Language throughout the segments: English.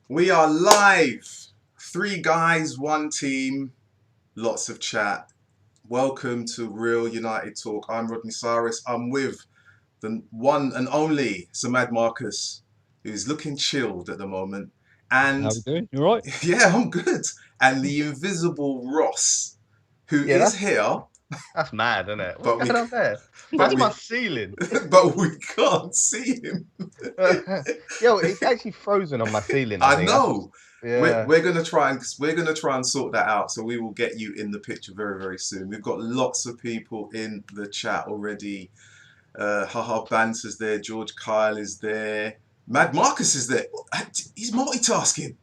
We are live. Three guys, one team, lots of chat. Welcome to Real United Talk. I'm Rodney. I'm with the one and only Samad Marcus, who's looking chilled at the moment. And How we doing? You all right? yeah, I'm good. And the invisible Ross, who Yeah, is that's here, that's mad, isn't it? What's but we going on there? but That's we my ceiling. but we can't see him. Yo, it's actually frozen on my ceiling. I I think. know. We're, Yeah. we're gonna try and we're gonna try and sort that out. So we will get you in the picture very, very soon. We've got lots of people in the chat already. Haha Banter's there. George Kyle is there. Mad Marcus is there. He's multitasking.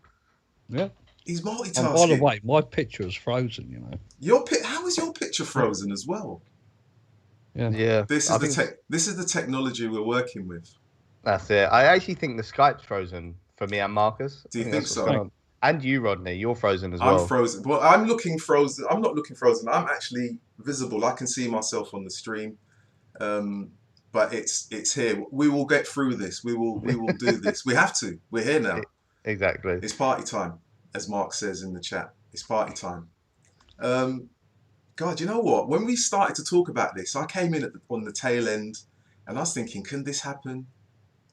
Yeah. He's And by the multitasking. way, my picture is frozen. How is your picture frozen as well? Yeah. Yeah. This I is the think tech. This is the technology we're working with. that's it. I actually think the Skype's frozen for me and Marcus. Do I you think think that's what's going so? on. And you, Rodney, you're frozen as I'm well. frozen. Well, I'm looking frozen. I'm not looking frozen. I'm actually visible. I can see myself on the stream. Um, but it's here. We will get through this. We will do this. We have to. We're here now. Exactly. It's party time, as Mark says in the chat. It's party time. Um, God, you know what? When we started to talk about this, I came in on the tail end, and I was thinking, can this happen?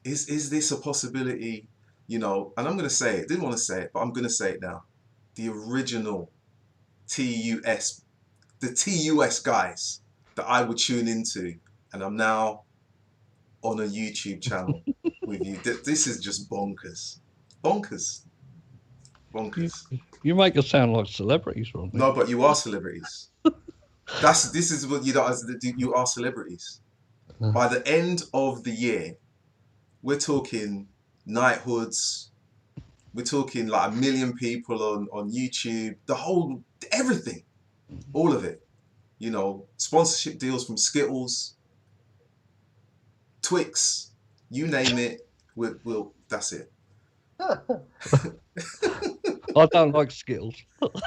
Is this a possibility? You know, and I'm going to say it. Didn't want to say it, but I'm going to say it now. The original TUS, the TUS guys that I would tune into, and I'm now on a YouTube channel with you. This is just bonkers. Bonkers. You, Bonkers. you make us sound like celebrities, Rodney. No, but you are celebrities. This is what you are celebrities. By the end of the year, we're talking knighthoods, we're talking like 1 million people on YouTube, everything, all of it. You know, sponsorship deals from Skittles, Twix, you name it, that's it. I don't like Skittles.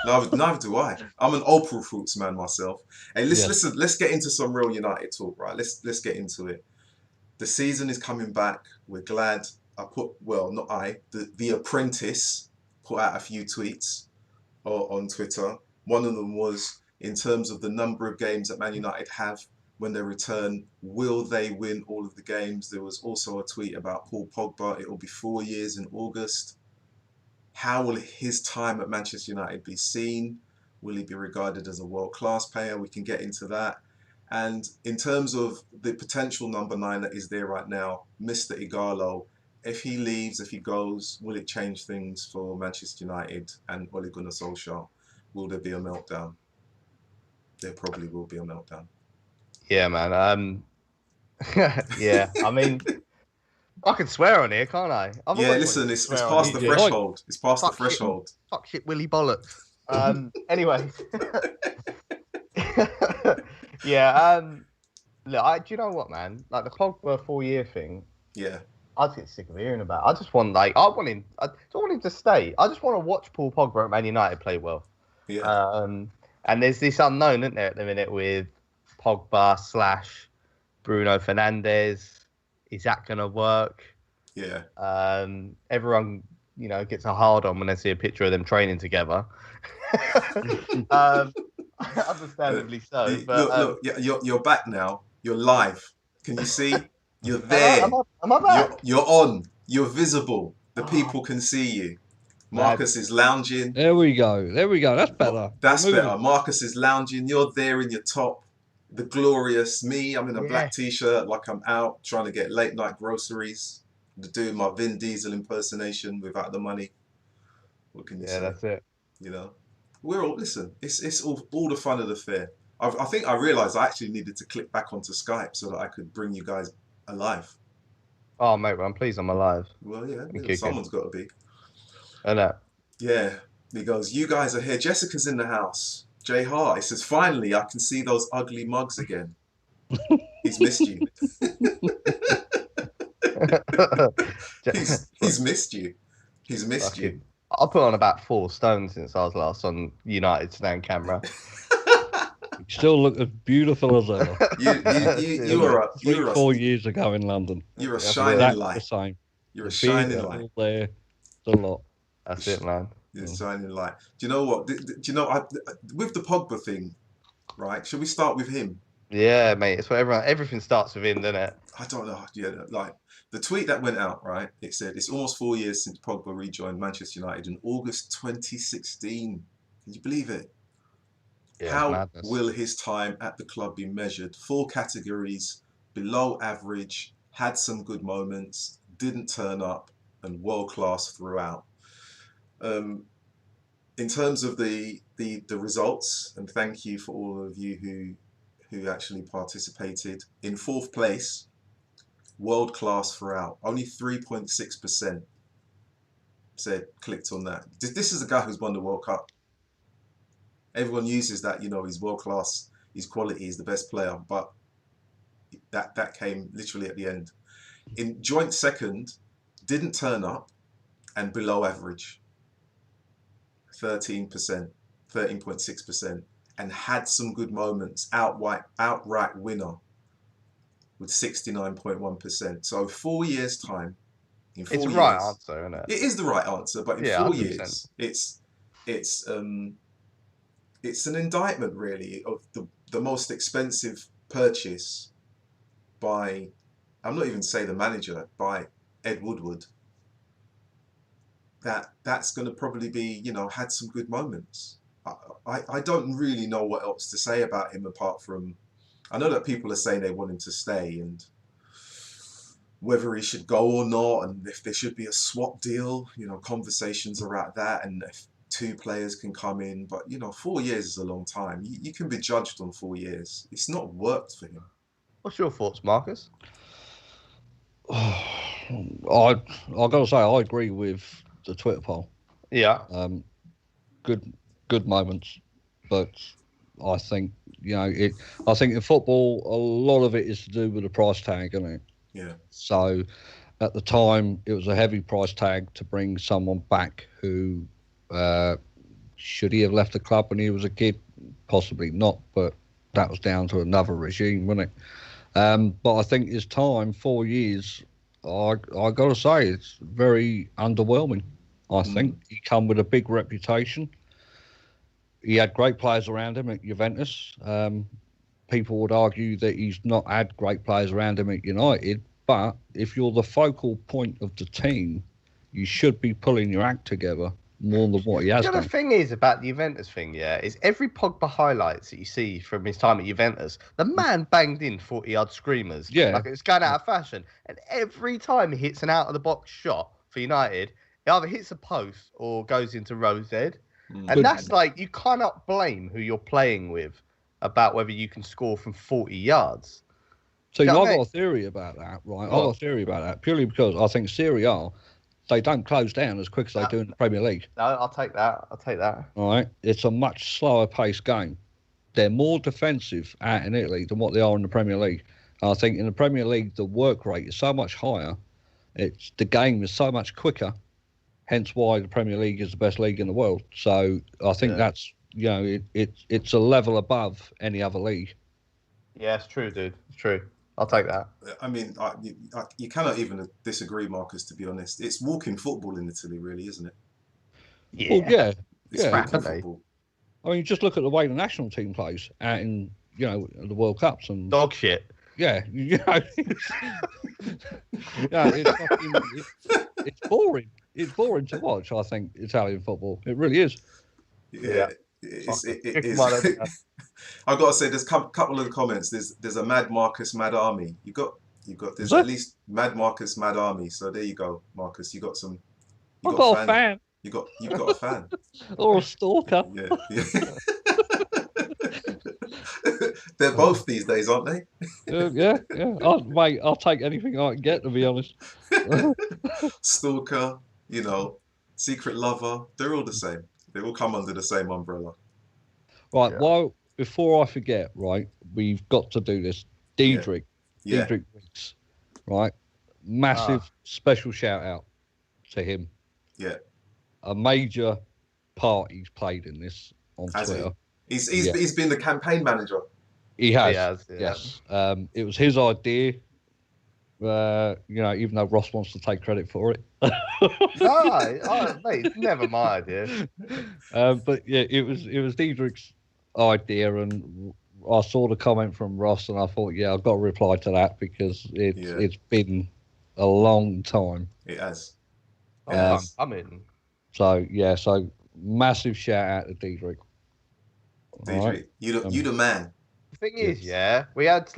Neither do I. I'm an April Fruits man myself. Hey, Yes. listen. Let's get into some real United talk, right? Let's get into it. The season is coming back. We're glad. Not I. The Apprentice put out a few tweets on Twitter. One of them was in terms of the number of games that Man United have when they return. Will they win all of the games? There was also a tweet about Paul Pogba. It will be 4 years in August. How will his time at Manchester United be seen? Will he be regarded as a world-class player? We can get into that. And in terms of the potential number 9 that is there right now, Mr. Ighalo, if he leaves, if he goes, will it change things for Manchester United and Ole Gunnar Solskjaer? Will there be a meltdown? There probably will be a meltdown. Yeah, man. Yeah. I mean, I can swear on here, can't I? Yeah, listen, it's swear on past the here. threshold. It's past the Fuck shit. threshold. Fuck shit, Willy bollocks. Anyway. Yeah. Look, do you know what, man? Like the Pogba 4-year thing. Yeah. I just get sick of hearing about. I just want I don't want him to stay. I just want to watch Paul Pogba at Man United play well. Yeah. And there's this unknown, isn't there, at the minute with Pogba / Bruno Fernandes. Is that gonna work? Yeah. Everyone, gets a hard on when they see a picture of them training together. Understandably so. But look, you're back now. You're live. Can you see? You're there. Am I back? You're on. You're visible. The people can see you. Marcus is lounging. There we go. That's better. That's better. Marcus is lounging. You're there in your top. The glorious me. I'm in a black t-shirt, like I'm out trying to get late night groceries. Doing my Vin Diesel impersonation without the money. What can you say? Yeah, that's it. You know, we're all listen. It's all the fun of the fair. I think I realised I actually needed to click back onto Skype so that I could bring you guys alive. Oh, mate, well, I'm pleased I'm alive. Well, yeah, someone's got to be. I know. Yeah, he goes, you guys are here. Jessica's in the house. Jay Hart, he says, finally, I can see those ugly mugs again. He's missed you. he's missed you. He's missed you. I put on about 4 stone since I was last on United stand camera. You still look as beautiful as ever. You were 4 years ago in London. You're a shining light. The same. You're a shining all light. there, the lot. That's it, man. It's shining light. Do you know what? Do you know with the Pogba thing, right? Should we start with him? Yeah, mate. It's what everything starts with him, doesn't it? I don't know. Yeah, like the tweet that went out, right? It said it's almost 4 years since Pogba rejoined Manchester United in August 2016. Can you believe it? Yeah, How madness. will his time at the club be measured? 4 categories: below average, had some good moments, didn't turn up, and world class throughout. In terms of the results, and thank you for all of you who actually participated. In 4th place, world class throughout. Only 3.6% said clicked on that. This is a guy who's won the World Cup. Everyone uses that, he's world class, he's quality, he's the best player, but that came literally at the end. In joint second, didn't turn up, and below average, 13.6%, and had some good moments, outright winner with 69.1%. So 4 years time, in 4 years, it's the right answer, isn't it? It is the right answer, but in 4 100%. years, it's an indictment really of the most expensive purchase by, I'm not even say the manager, by Ed Woodward. That's going to probably be, had some good moments. I don't really know what else to say about him apart from, I know that people are saying they want him to stay and whether he should go or not, and if there should be a swap deal, conversations are at that, and if 2 players can come in, but 4 years is a long time. You can be judged on 4 years. It's not worked for him. What's your thoughts, Marcus? I gotta say, I agree with the Twitter poll. Yeah. Good moments, but I think I think in football a lot of it is to do with the price tag, isn't it? Yeah. So at the time it was a heavy price tag to bring someone back who should he have left the club when he was a kid? Possibly not, but that was down to another regime, wasn't it? But I think his time, 4 years, I got to say, it's very underwhelming. I think he come with a big reputation. He had great players around him at Juventus. People would argue that he's not had great players around him at United, but if you're the focal point of the team, you should be pulling your act together more than what he has done. The thing is about the Juventus thing, is every Pogba highlights that you see from his time at Juventus, the man banged in 40-yard screamers. Yeah. Like it was going out of fashion. And every time he hits an out-of-the-box shot for United, it either hits a post or goes into Rose Ed. And that's like, you cannot blame who you're playing with about whether you can score from 40 yards. So I've got a theory about that, right? I've got a theory about that, purely because I think Serie A, they don't close down as quick as they do in the Premier League. No, I'll take that. All right. It's a much slower paced game. They're more defensive out in Italy than what they are in the Premier League. And I think in the Premier League, the work rate is so much higher. The game is so much quicker. Hence why the Premier League is the best league in the world. So I think that's, it's a level above any other league. Yeah, it's true, dude. It's true. I'll take that. I mean, you cannot even disagree, Marcus, to be honest. It's walking football in Italy, really, isn't it? Yeah. Well, yeah. It's walking football. I mean, just look at the way the national team plays out in, the World Cups. And dog shit. Yeah. It's boring. It's boring to watch, I think, Italian football. It really is. Yeah. It is. I've got to say, there's a couple of the comments. There's a Mad Marcus, Mad Army. You got. There's at least Mad Marcus, Mad Army. So there you go, Marcus. You got some. I've got a fan. You've got a fan. Or a stalker. Yeah. They're both these days, aren't they? Yeah. Mate, I'll take anything I can get, to be honest. Stalker, secret lover. They're all the same. They all come under the same umbrella. Right. Yeah. Well, before I forget, right, we've got to do this. Diedrich Riggs, right? Massive special shout out to him. Yeah. A major part he's played in this on Twitter. He's been the campaign manager. He has. Yes. It was his idea. Even though Ross wants to take credit for it. No, mate, it's never my idea. But yeah, it was Diedrich's idea, and I saw the comment from Ross, and I thought, yeah, I've got to reply to that because it's been a long time. It has. I'm coming. So yeah, massive shout out to Diedrich. Diedrich, right? you the man. The thing is, we had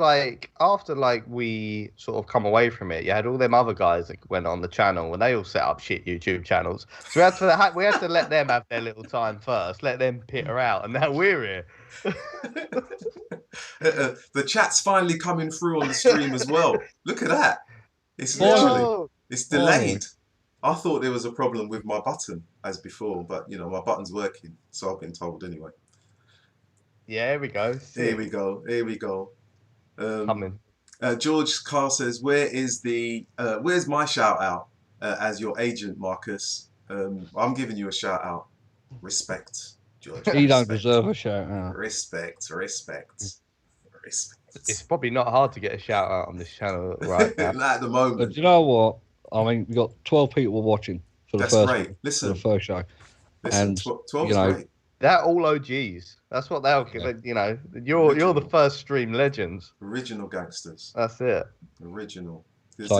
after we sort of come away from it, you had all them other guys that went on the channel and they all set up shit YouTube channels. So we had to let them have their little time first, let them pitter out, and now we're here. The chat's finally coming through on the stream as well. Look at that. It's literally it's delayed. I thought there was a problem with my button as before, but my button's working, so I've been told anyway. Yeah, here we go. Here we go. Coming. George Carr says, where's my shout out as your agent, Marcus? I'm giving you a shout out. Respect, George. He don't deserve a shout out. Respect. It's probably not hard to get a shout out on this channel right now. At the moment. But you know what? I mean, we got 12 people watching for the first show. Listen, 12's great. They're all OGs. That's what they'll you're the first stream legends. Original gangsters. That's it. Original.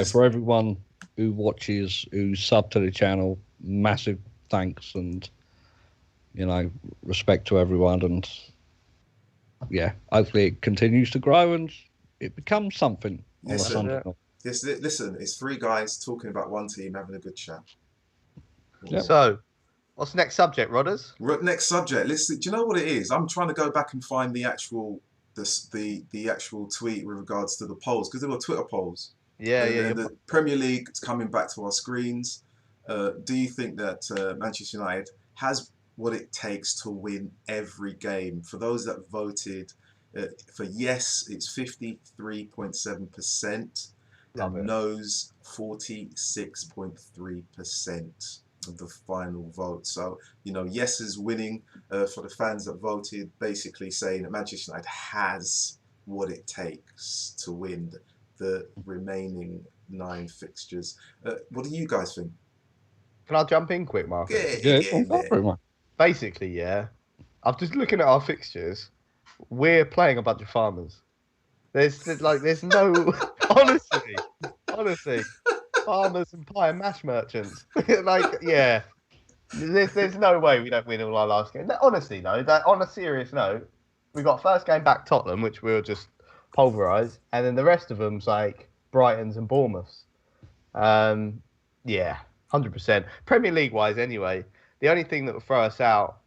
For everyone who watches, who sub to the channel, massive thanks and respect to everyone, and hopefully it continues to grow and it becomes something. Listen, it's three guys talking about one team having a good chat. Yep. So, what's the next subject, Rodders? Next subject. Listen, do you know what it is? I'm trying to go back and find the actual tweet with regards to the polls, because there were Twitter polls. The Premier League is coming back to our screens. Do you think that Manchester United has what it takes to win every game? For those that voted for yes, it's 53.7%. And no's 46.3% of the final vote. So, yes is winning for the fans that voted, basically saying that Manchester United has what it takes to win the remaining 9 fixtures. What do you guys think? Can I jump in quick, Mark? Yeah. Basically, I'm just looking at our fixtures. We're playing a bunch of farmers. There's no honestly, farmers and pie and mash merchants. There's no way we don't win all our last game. Honestly, though, on a serious note, we got first game back Tottenham, which we'll just pulverise, and then the rest of them's like Brightons and Bournemouths. 100%. Premier League wise, anyway, the only thing that will throw us out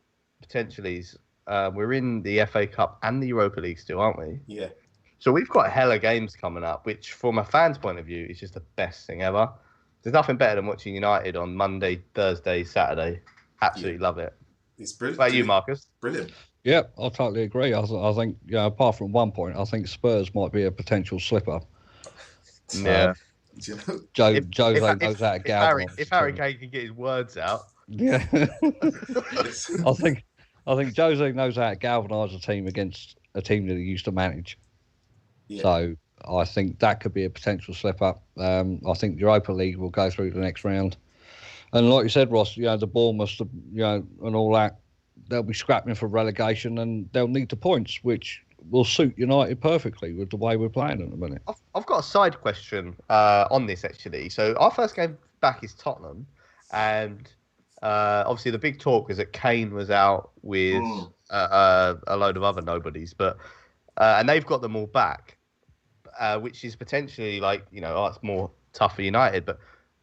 potentially is we're in the FA Cup and the Europa League still, aren't we? Yeah. So we've got hella games coming up, which from a fan's point of view is just the best thing ever. There's nothing better than watching United on Monday, Thursday, Saturday. Absolutely love it. It's brilliant. What about you, Marcus? Brilliant. Yeah, I totally agree. I think, apart from one point, I think Spurs might be a potential slipper. Yeah. Jose knows how to galvanise. If Harry Kane can get his words out. Yeah. I think Jose knows how to galvanise a team against a team that he used to manage. Yeah. So I think that could be a potential slip up. I think Europa League will go through the next round. And like you said, Ross, the Bournemouth, and all that, they'll be scrapping for relegation and they'll need the points, which will suit United perfectly with the way we're playing at the minute. I've got a side question on this, actually. So our first game back is Tottenham, and obviously the big talk was that Kane was out with a load of other nobodies, but and they've got them all back, which is potentially it's more tough for United, but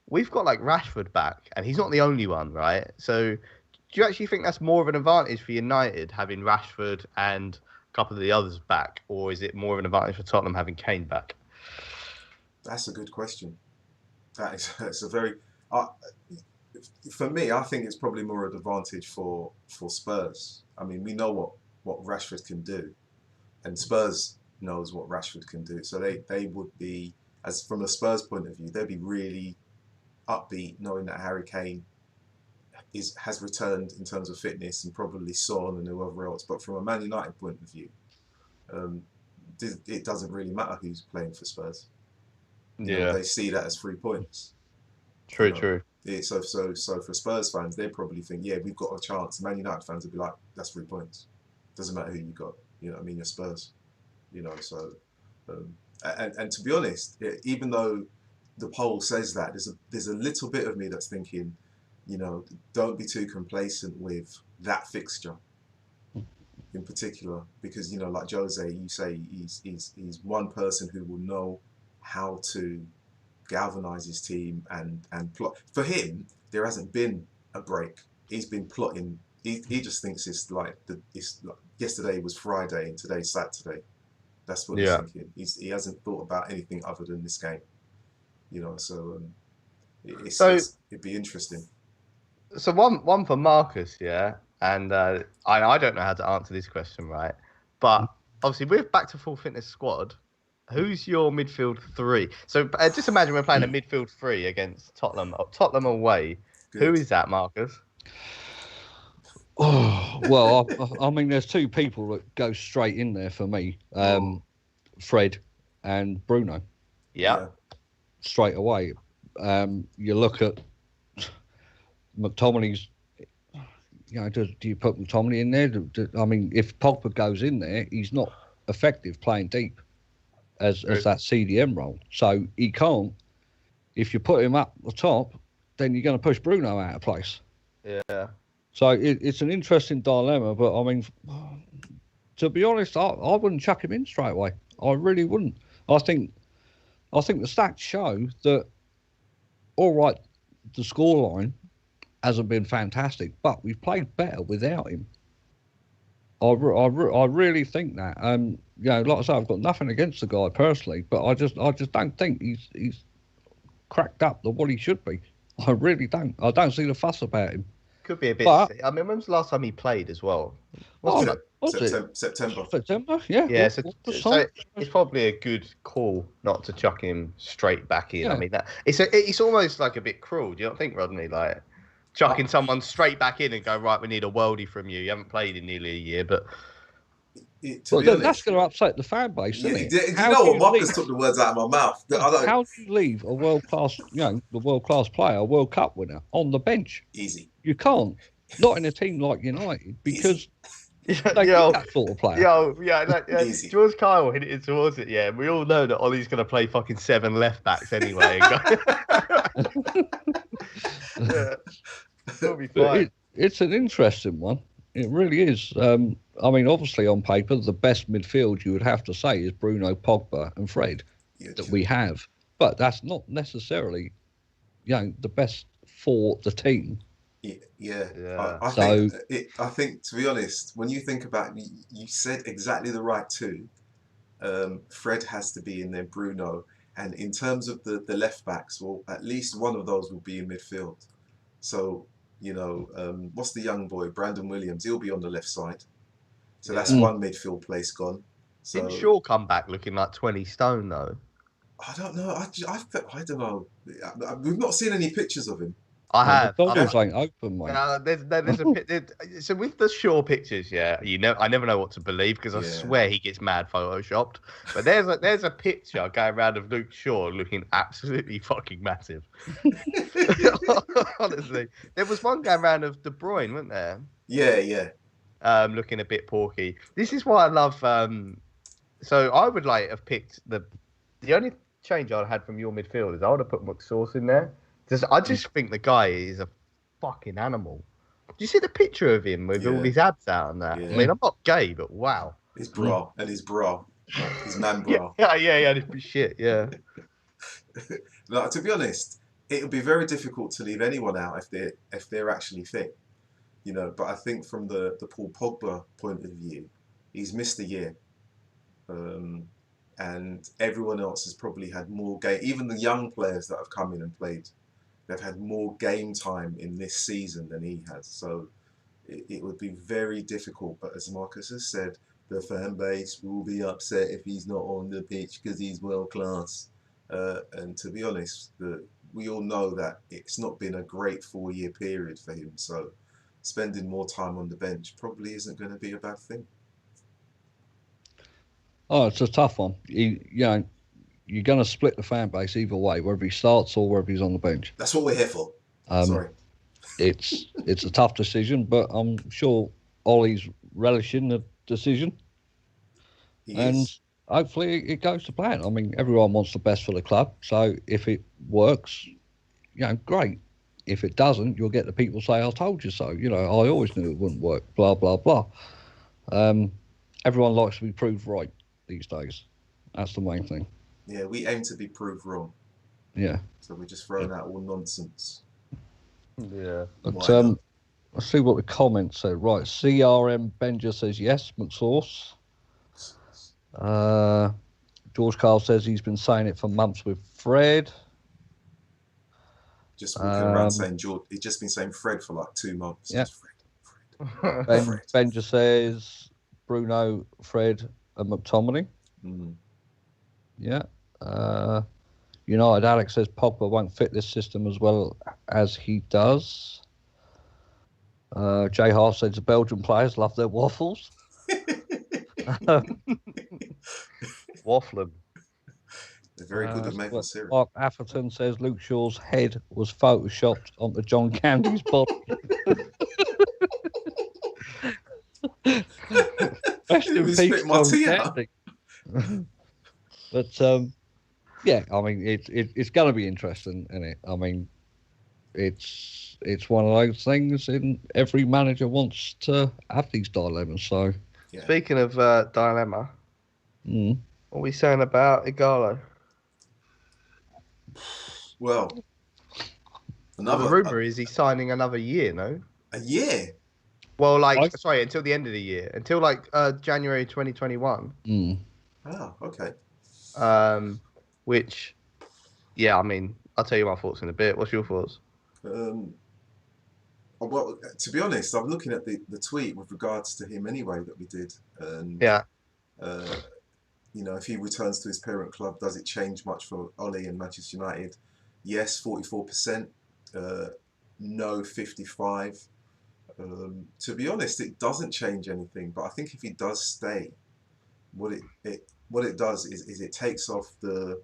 we've got Rashford back, and he's not the only one, right? So do you actually think that's more of an advantage for United having Rashford and a couple of the others back, or is it more of an advantage for Tottenham having Kane back? That's a good question. That's a very for me, I think it's probably more an advantage for Spurs. I mean, we know what Rashford can do, and Spurs knows what Rashford can do. So they would be, as from a Spurs point of view, they'd be really upbeat knowing that Harry Kane has returned in terms of fitness, and probably Son and whoever else. But from a Man United point of view, it doesn't really matter who's playing for Spurs. they see that as 3 points. True. So for Spurs fans, they probably think, yeah, we've got a chance. Man United fans would be like, that's 3 points. Doesn't matter who you got. You know what I mean? You're Spurs. So and to be honest, even though the poll says that, there's a little bit of me that's thinking, don't be too complacent with that fixture in particular, because like Jose, you say he's one person who will know how to galvanize his team and plot. For him, there hasn't been a break. He's been plotting. He just thinks it's like yesterday was Friday and today's Saturday. That's what he's thinking. He hasn't thought about anything other than this game. So it'd be interesting. So one for Marcus, yeah, and I don't know how to answer this question, right? But obviously, with back to full fitness squad, who's your midfield three? So just imagine we're playing a midfield three against Tottenham away. Good. Who is that, Marcus? Oh, well, I mean, there's two people that go straight in there for me. Fred and Bruno. Yeah. Straight away. You look at McTominay's, do you put McTominay in there? I mean, if Pogba goes in there, he's not effective playing deep as that CDM role. So he can't. If you put him up the top, then you're going to push Bruno out of place. Yeah. So it's an interesting dilemma, but I mean, to be honest, I wouldn't chuck him in straight away. I really wouldn't. I think the stats show that, all right, the scoreline hasn't been fantastic, but we've played better without him. I really think that. Like I say, I've got nothing against the guy personally, but I just don't think he's cracked up to what he should be. I really don't. I don't see the fuss about him. Could be a bit. I mean, when was the last time he played as well? September. September, yeah. Yeah, so it's probably a good call not to chuck him straight back in. Yeah. I mean, it's almost like a bit cruel. Do you not think, Rodney? Like chucking someone straight back in and go, right, we need a worldie from you. You haven't played in nearly a year, but. That's going to upset the fan base, isn't it? Do you know what? Marcus took the words out of my mouth. How do you leave a world-class, the world-class player, a World Cup winner, on the bench? Easy. You can't. Not in a team like United, because they get that sort of player. Easy. George Kyle hit it towards it, yeah. We all know that Ollie's going to play fucking 7 left-backs anyway. It'll be fine. It's an interesting one. It really is. I mean, obviously, on paper, the best midfield you would have to say is Bruno, Pogba, and Fred that we have. But that's not necessarily, the best for the team. Yeah. I think, to be honest, when you think about it, you said exactly the right two. Fred has to be in there, Bruno. And in terms of the left backs, well, at least one of those will be in midfield. So, what's the young boy, Brandon Williams? He'll be on the left side. So that's one midfield place gone. So, didn't Shaw come back looking like 20 stone, though? I don't know. I don't know. We've not seen any pictures of him. I have. McDonald's ain't open, mate. There's a so with the Shaw pictures, I never know what to believe because I swear he gets mad photoshopped. But there's a picture going around of Luke Shaw looking absolutely fucking massive. Honestly, there was one going around of De Bruyne, wasn't there? Yeah. Looking a bit porky. This is why I love. So I would have picked the only change I had from your midfield is I would have put McSauce in there. I just think the guy is a fucking animal. Do you see the picture of him with all his abs out and that? Yeah. I mean, I'm not gay, but wow. His bra. His man bra. Yeah, shit, yeah. No, to be honest, it would be very difficult to leave anyone out if they're actually fit. But I think from the Paul Pogba point of view, he's missed a year. And everyone else has probably had more game. Even the young players that have come in and played, they've had more game time in this season than he has. So it would be very difficult. But as Marcus has said, the fan base will be upset if he's not on the pitch because he's world class. And to be honest, we all know that it's not been a great 4-year period for him. So spending more time on the bench probably isn't going to be a bad thing. Oh, it's a tough one. you're going to split the fan base either way, whether he starts or whether he's on the bench. That's what we're here for. Sorry. It's a tough decision, but I'm sure Ollie's relishing the decision. He and is. hopefully it goes to plan. I mean, everyone wants the best for the club, so if it works, great. If it doesn't, you'll get the people say, I told you so. I always knew it wouldn't work, blah, blah, blah. Everyone likes to be proved right these days. That's the main thing. Yeah, we aim to be proved wrong. Yeah. So we're just throwing out all nonsense. Yeah. But let's see what the comments say. Right, CRM Benja says yes, McSauce. George Carl says he's been saying it for months with Fred. Just walking around saying George. He's just been saying Fred for like 2 months. Yeah. Fred. Benja says Bruno, Fred, and McTominay. Mm. Yeah. United Alex says Pogba won't fit this system as well as he does. Jay Hart says the Belgian players love their waffles. Waffling. They're very good at maple syrup. Mark Atherton says Luke Shaw's head was photoshopped onto John Candy's body. Rest in peace, John Candy. But yeah, I mean, it's going to be interesting, isn't it? I mean, it's one of those things, and every manager wants to have these dilemmas. So, yeah. Speaking of dilemma, what are we saying about Ighalo? Well, The rumour is he's signing another year, no? A year? Well, sorry, until the end of the year. Until, January 2021. Oh, okay. Which, yeah, I mean, I'll tell you my thoughts in a bit. What's your thoughts? Well, to be honest, I'm looking at the tweet with regards to him anyway that we did. And, yeah. If he returns to his parent club, does it change much for Ole and Manchester United? Yes, 44%. No, 55%. To be honest, it doesn't change anything. But I think if he does stay, what it does is it takes off the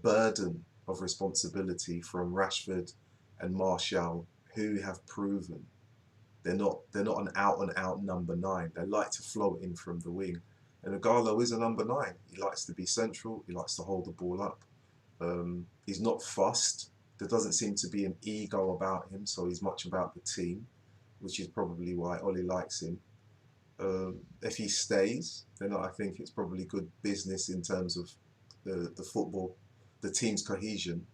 burden of responsibility from Rashford and Martial, who have proven they're not an out number 9. They like to float in from the wing. And Ighalo is a number 9. He likes to be central. He likes to hold the ball up. He's not fussed. There doesn't seem to be an ego about him, so he's much about the team, which is probably why Ole likes him. If he stays, then I think it's probably good business in terms of the football, the team's cohesion.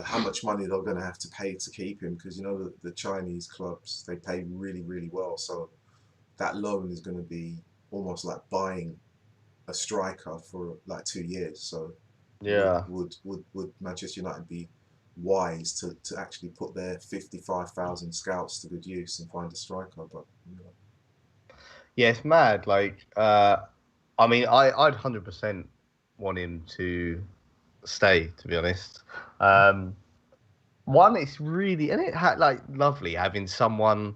How much money they're going to have to pay to keep him, because the Chinese clubs, they pay really, really well. So that loan is going to be almost like buying a striker for like 2 years. So yeah, would Manchester United be wise to actually put their 55,000 scouts to good use and find a striker? But yeah, it's mad. I mean, I'd 100% want him to stay, to be honest. One, it's really, and lovely having someone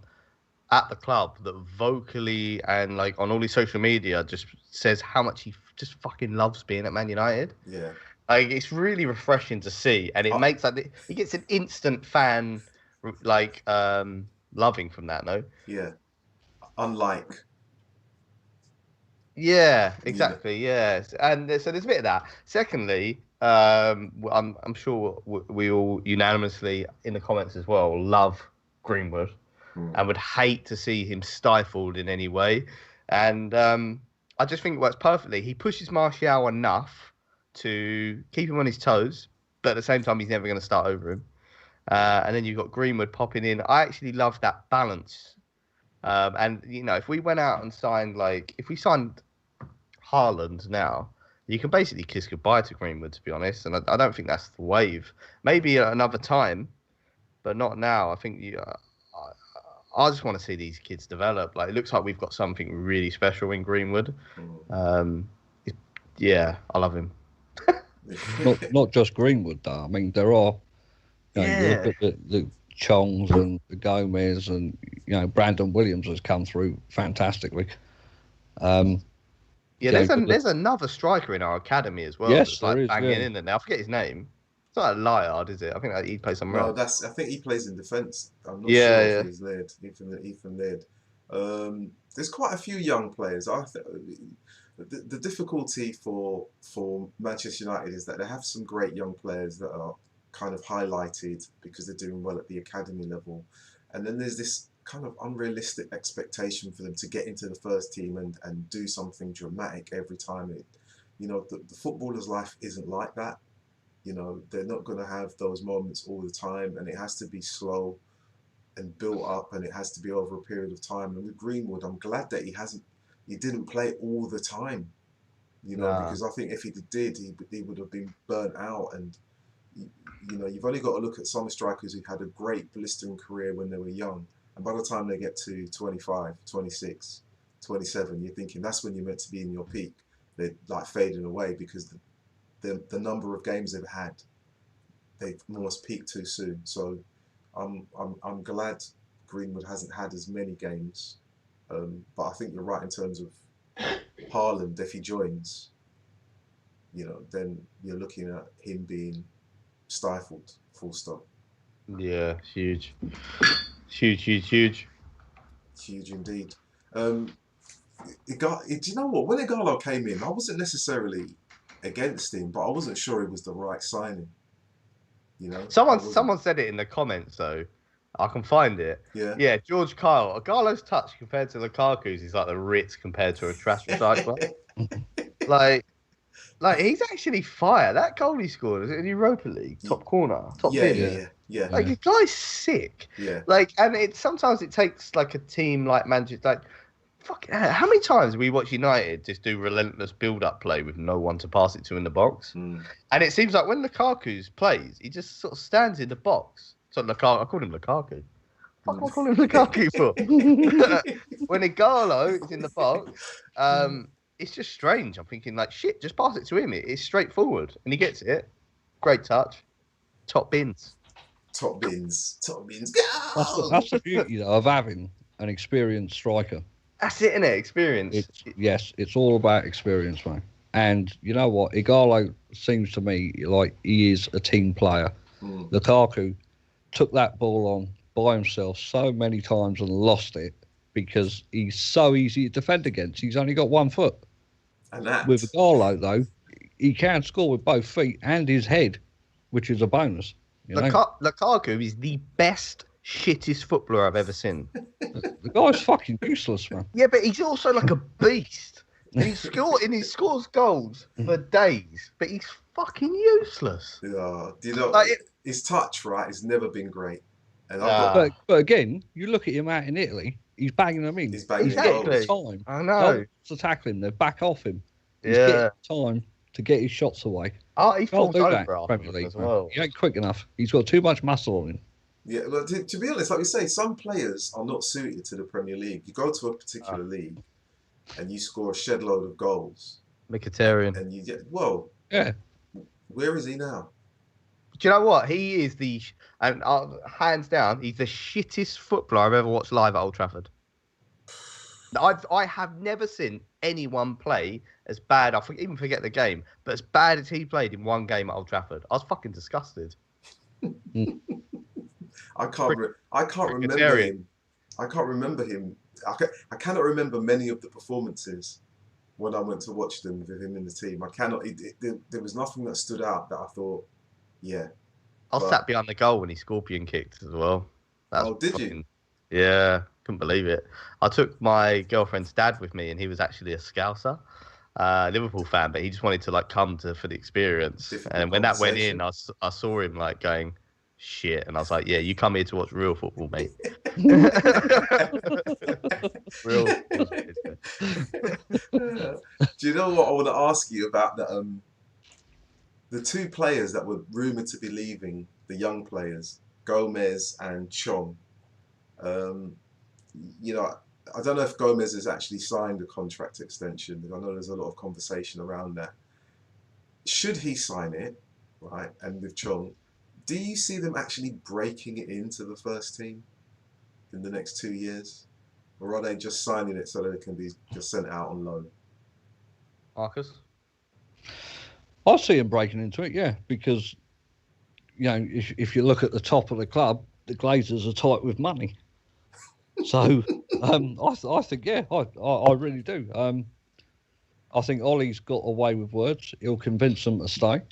at the club that vocally and on all his social media just says how much he just fucking loves being at Man United. Yeah. It's really refreshing to see, and it makes he gets an instant fan loving from that, no? Yeah. Unlike. Yeah, exactly. Yeah, and so there's a bit of that. Secondly, I'm sure we all unanimously in the comments as well love Greenwood, and would hate to see him stifled in any way. And I just think it works perfectly. He pushes Martial enough to keep him on his toes, but at the same time, he's never going to start over him. And then you've got Greenwood popping in. I actually love that balance. And if we went out and signed if we signed Haaland now, you can basically kiss goodbye to Greenwood, to be honest. And I don't think that's the wave. Maybe at another time, but not now. I think I just want to see these kids develop. It looks like we've got something really special in Greenwood. Yeah, I love him. not just Greenwood though. I mean, there are. You look at the Chongs and the Gomez, and Brandon Williams has come through fantastically. Yeah, there's another striker in our academy as well. Yes, that's there like is, banging yeah. in there. I forget his name. It's not Liard, is it? I think he plays somewhere No, else. I think he plays in defence. I'm not Yeah, sure if yeah. he's Laird, Ethan Laird. There's quite a few young players. The difficulty for Manchester United is that they have some great young players that are kind of highlighted because they're doing well at the academy level, and then there's this kind of unrealistic expectation for them to get into the first team and do something dramatic every time. The footballer's life isn't like that. They're not going to have those moments all the time, and it has to be slow and built up, and it has to be over a period of time. And with Greenwood, I'm glad that he didn't play all the time, because I think if he did, he would have been burnt out. And you've only got to look at some strikers who had a great blistering career when they were young, and by the time they get to 25, 26, 27, you're thinking that's when you're meant to be in your peak. They're like fading away because the number of games they've had, they've almost peaked too soon. So I'm glad Greenwood hasn't had as many games, but I think you're right in terms of Haaland. If he joins, then you're looking at him being stifled. Full stop. Yeah, huge, huge indeed. Do you know what? When Ighalo came in, I wasn't necessarily against him, but I wasn't sure he was the right signing. Someone said it in the comments though. I can find it. Yeah. George Kyle. Ighalo's touch compared to Lukaku's is like the Ritz compared to a trash recycler. like he's actually fire. That goal he scored in Europa League, top corner, top bin. Yeah. Like the guy's sick. Yeah. And sometimes it takes like a team like Manchester. How many times we watch United just do relentless build-up play with no one to pass it to in the box? Mm. And it seems like when Lukaku plays, he just sort of stands in the box. So Lukaku, I called him Lukaku. What am I calling him Lukaku for? When Ighalo is in the box, it's just strange. I'm thinking like, shit, just pass it to him. It's straightforward, and he gets it. Great touch. Top bins. Go! That's the beauty though, of having an experienced striker. That's it, innit? Experience. It's all about experience, man. And you know what? Ighalo seems to me like he is a team player. Lukaku took that ball on by himself so many times and lost it because he's so easy to defend against. He's only got 1 foot. And that... With Ighalo, though, he can score with both feet and his head, which is a bonus. Lukaku is the best, shittest footballer I've ever seen. The guy's fucking useless, man. Yeah, but he's also like a beast. And he scores goals for days, but he's fucking useless. Yeah, his touch, right, has never been great. And but again, you look at him out in Italy, he's banging them in. He's banging all the time. I know. To tackle him, they back off him. He's getting time to get his shots away. Oh, he falls over Premier League as well. He ain't quick enough. He's got too much muscle on him. Yeah, but to be honest, like we say, some players are not suited to the Premier League. You go to a particular league and you score a shed load of goals. Mkhitaryan. And you get, yeah. Where is he now? Do you know what? He is hands down, he's the shittest footballer I've ever watched live at Old Trafford. I have never seen anyone play as bad. I even forget the game, but as bad as he played in one game at Old Trafford. I was fucking disgusted. I can't remember him. I can't remember him. I cannot remember many of the performances when I went to watch them with him in the team. I cannot. There was nothing that stood out that I thought, yeah. I sat behind the goal when he scorpion kicked as well. Did you? Yeah, couldn't believe it. I took my girlfriend's dad with me, and he was actually a Scouser, Liverpool fan, but he just wanted to come for the experience. And when that went in, I saw him going, shit, and I was like, yeah, you come here to watch real football, mate. Real. Do you know what I want to ask you about the two players that were rumoured to be leaving, the young players, Gomez and Chong? I don't know if Gomez has actually signed a contract extension. I know there's a lot of conversation around that. Should he sign it, right, and with Chong, do you see them actually breaking it into the first team in the next 2 years? Or are they just signing it so that it can be just sent out on loan? Marcus? I see him breaking into it, yeah, because if you look at the top of the club, the Glazers are tight with money. So I think, yeah, I really do. I think Ollie's got away with words. He'll convince them to stay.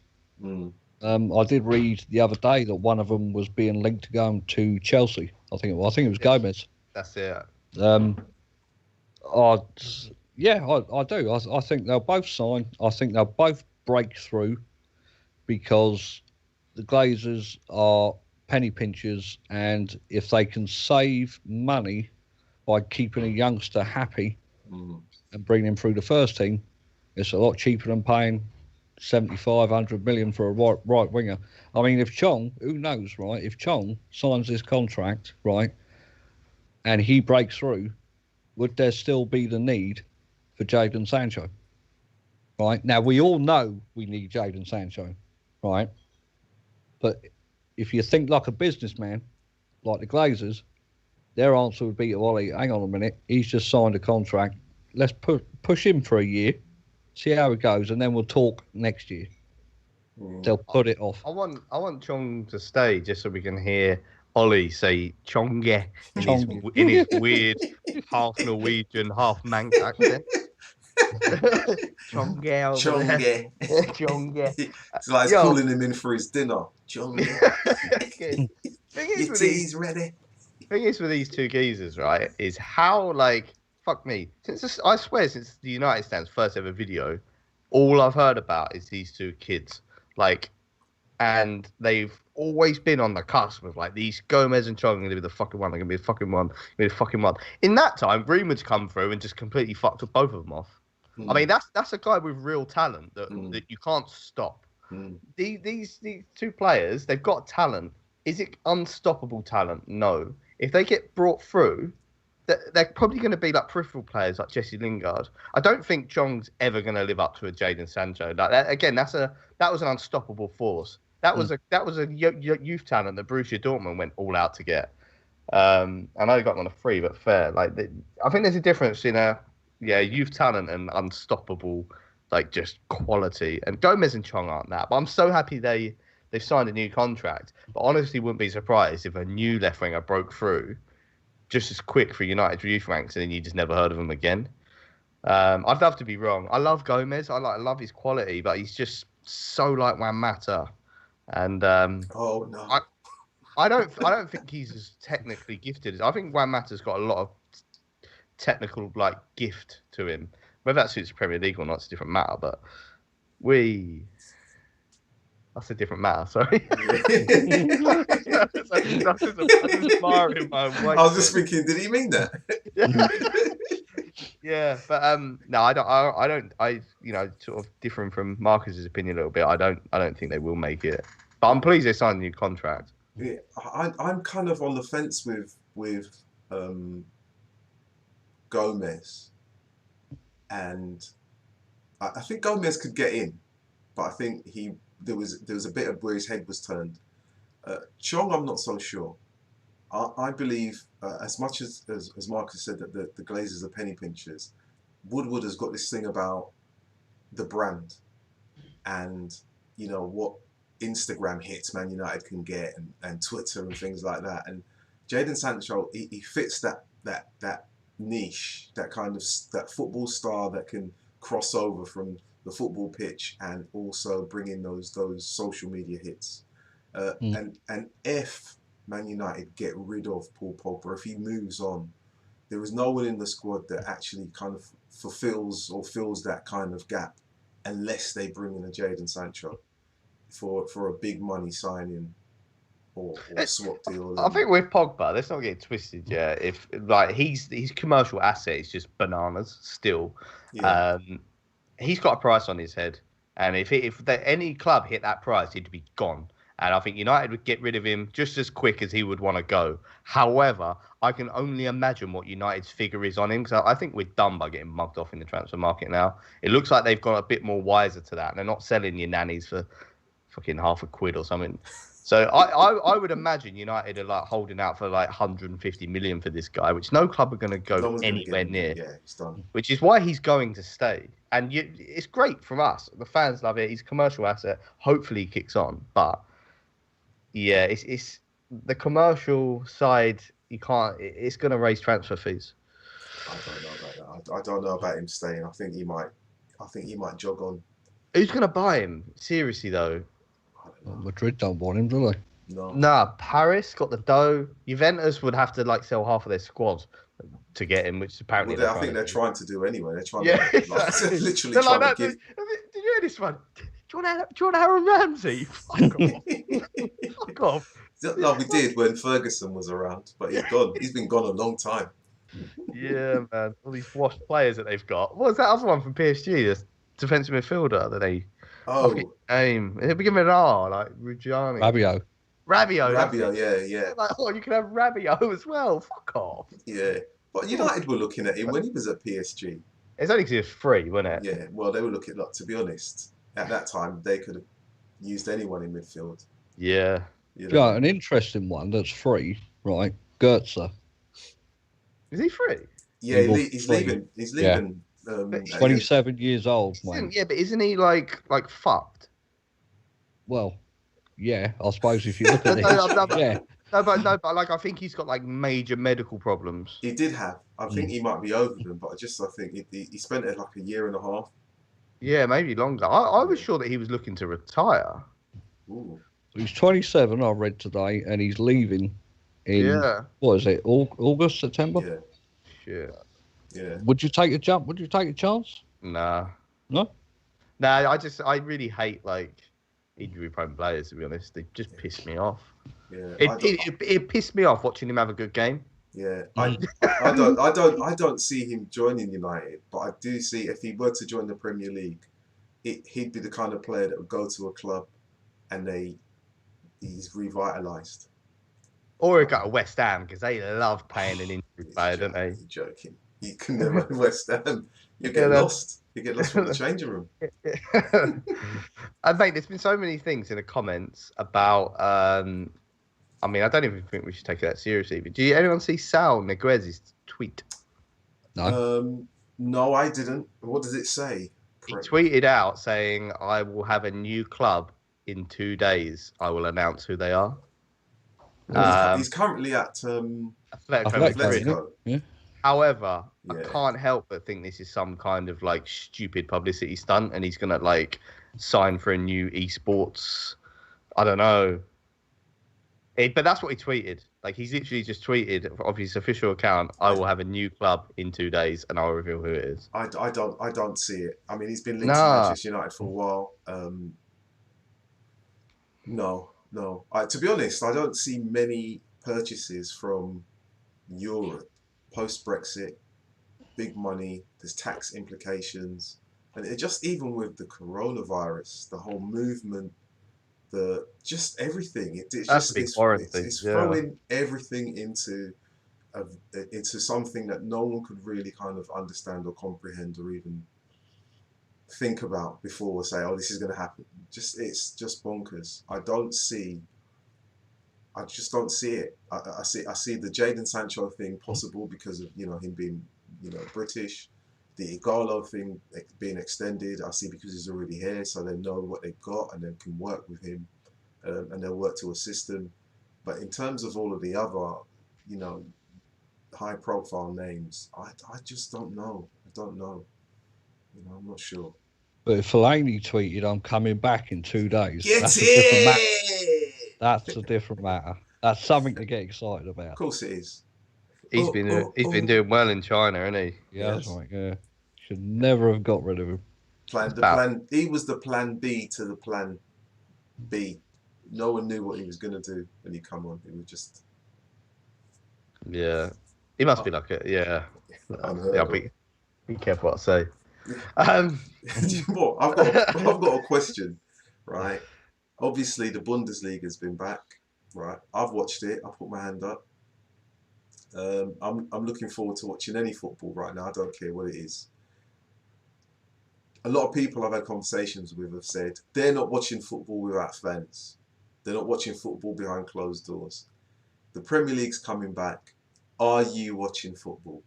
I did read the other day that one of them was being linked to going to Chelsea. I think it was Gomez. That's it. I do. I think they'll both sign. I think they'll both break through because the Glazers are penny pinchers, and if they can save money by keeping a youngster happy and bringing him through the first team, it's a lot cheaper than paying 75-100 million for a right winger. I mean, if Chong, who knows, right? If Chong signs this contract, right, and he breaks through, would there still be the need for Jadon Sancho? Right? Now, we all know we need Jadon Sancho, right? But if you think like a businessman, like the Glazers, their answer would be, Ollie, hang on a minute, he's just signed a contract. Let's push him for a year, see how it goes, and then we'll talk next year. They'll put it off. I want Chong to stay just so we can hear Ollie say Chonge in his weird half Norwegian, half Manx accent. Chonge. It's like calling him in for his dinner. Chonge. Your tea's ready. Thing is with these two geezers, right, is how, fuck me. I swear since the United Stand's first ever video, all I've heard about is these two kids. And they've always been on the cusp of these Gomez and Chong are going to be the fucking one. They're going to be the fucking one. Be the fucking one. In that time, Greenwood's come through and just completely fucked up both of them off. I mean, that's a guy with real talent that you can't stop. These two players, they've got talent. Is it unstoppable talent? No. If they get brought through, they're probably going to be like peripheral players like Jesse Lingard. I don't think Chong's ever going to live up to a Jadon Sancho. Again, that was an unstoppable force. That was a youth talent that Borussia Dortmund went all out to get. I know they got them on a free, but fair. I think there's a difference in youth talent and unstoppable, just quality. And Gomez and Chong aren't that. But I'm so happy they've signed a new contract. But honestly, wouldn't be surprised if a new left winger broke through just as quick for United's youth ranks, and then you just never heard of him again. I'd love to be wrong. I love Gomez. I love his quality, but he's just so like Juan Mata. And oh no, I don't think he's as technically gifted. I think Juan Mata's got a lot of technical gift to him. Whether that suits the Premier League or not, it's a different matter. But that's a different matter, sorry. I was just thinking, did he mean that? Yeah, but no, I don't. Sort of different from Marcus's opinion a little bit. I don't think they will make it. But I'm pleased they signed a new contract. Yeah, I'm kind of on the fence with Gomez, and I think Gomez could get in, but I think there was a bit of where his head was turned. Chong, I'm not so sure. I believe, as much as Marcus said that the Glazers are penny pinchers, Woodward has got this thing about the brand and, what Instagram hits Man United can get and Twitter and things like that. And Jadon Sancho, he fits that niche, that kind of that football star that can cross over from the football pitch and also bring in those social media hits. And if Man United get rid of Paul Pogba, if he moves on, there is no one in the squad that actually kind of fulfills or fills that kind of gap unless they bring in a Jadon Sancho for a big money signing or swap deal. I think with Pogba, let's not get twisted. Yeah, if his commercial asset is just bananas still. Yeah. He's got a price on his head, and if any club hit that price, he'd be gone. And I think United would get rid of him just as quick as he would want to go. However, I can only imagine what United's figure is on him, because I think we're done by getting mugged off in the transfer market now. It looks like they've got a bit more wiser to that, and they're not selling your nannies for fucking £0.50 or something. So I would imagine United are like holding out for like 150 million for this guy, which no club are going to go anywhere near. Yeah, it's done. Which is why he's going to stay. And it's great from us. The fans love it. He's a commercial asset. Hopefully he kicks on. But yeah, it's the commercial side. You can't. It's going to raise transfer fees. I don't know about that. I don't know about him staying. I think he might jog on. Who's going to buy him? Seriously though. Madrid don't want him, do they? No. Nah, Paris got the dough. Juventus would have to like sell half of their squad to get him, which apparently I think they're trying to do anyway. They're trying to exactly. Literally they're trying like to give. Did you hear this one? Do you want Aaron Ramsey? Fuck off. No, we did when Ferguson was around, but he's gone. He's been gone a long time. Yeah, man. All these washed players that they've got. What was that other one from PSG? This defensive midfielder that they. Oh. Name. It begins with an R, like Ruggiani. Rabiot, yeah. Like, oh, you can have Rabiot as well. Fuck off. Yeah. But United were looking at him when he was at PSG. It's only because he was free, wasn't it? Yeah, well, they were looking, like, to be honest, at that time, they could have used anyone in midfield. Yeah. You know? Yeah, an interesting one that's free, right? Goetze. Is he free? Yeah, he's leaving. He's leaving. Yeah. 27 years old, man. Yeah, but isn't he like fucked? Well, yeah, I suppose if you look at it, yeah. No, but like I think he's got like major medical problems. He did have. I think he might be over them, but I think he spent it like a year and a half. Yeah, maybe longer. I was sure that he was looking to retire. Ooh. He's 27, I read today, and he's leaving in, what is it, August, September? Yeah. Shit. Yeah. Would you take a jump? Would you take a chance? Nah. No? Nah, I really hate like injury-prone players, to be honest. They just piss me off. Yeah. It pissed me off watching him have a good game. Yeah. I don't see him joining United, but I do see if he were to join the Premier League, he'd be the kind of player that would go to a club and he's revitalised. Or he'd go to West Ham because they love paying an injury player, don't they? You're joking. You can never West Ham. You get lost. You get lost from the changing room. And mate, there's been so many things in the comments about. I mean, I don't even think we should take that seriously. But anyone see Sal Neguez's tweet? No. No, I didn't. What does it say? He tweeted out saying, "I will have a new club in 2 days. I will announce who they are." He's currently at Atletico. Yeah. However, I can't help but think this is some kind of like stupid publicity stunt, and he's gonna like sign for a new esports. I don't know. But that's what he tweeted. Like he's literally just tweeted of his official account, "I will have a new club in 2 days, and I'll reveal who it is." I don't see it. I mean, he's been linked to Manchester United for a while. No. To be honest, I don't see many purchases from Europe post-Brexit. Big money. There's tax implications, and it just even with the coronavirus, the whole movement. Just everything. It's throwing everything into something that no one could really kind of understand or comprehend or even think about before say, oh, this is going to happen. It's just bonkers. I just don't see it. I see the Jadon Sancho thing possible because of him being British. The Ighalo thing being extended, I see because he's already here, so they know what they've got and they can work with him, and they'll work to a system. But in terms of all of the other, high-profile names, I just don't know. I don't know. I'm not sure. But if Fellaini tweeted, "I'm coming back in 2 days," that's a different matter. That's something to get excited about. Of course it is. He's been doing well in China, hasn't he? Yeah, that's right. Yeah, should never have got rid of him. He was the plan B to the plan B. No one knew what he was going to do when he come on. It was just. Yeah, he must be like it. Yeah, be careful what I say. What? I've got a question, right? Obviously, the Bundesliga's been back, right? I've watched it. I put my hand up. I'm looking forward to watching any football right now. I don't care what it is. A lot of people I've had conversations with have said they're not watching football without fans. They're not watching football behind closed doors. The Premier League's coming back. Are you watching football?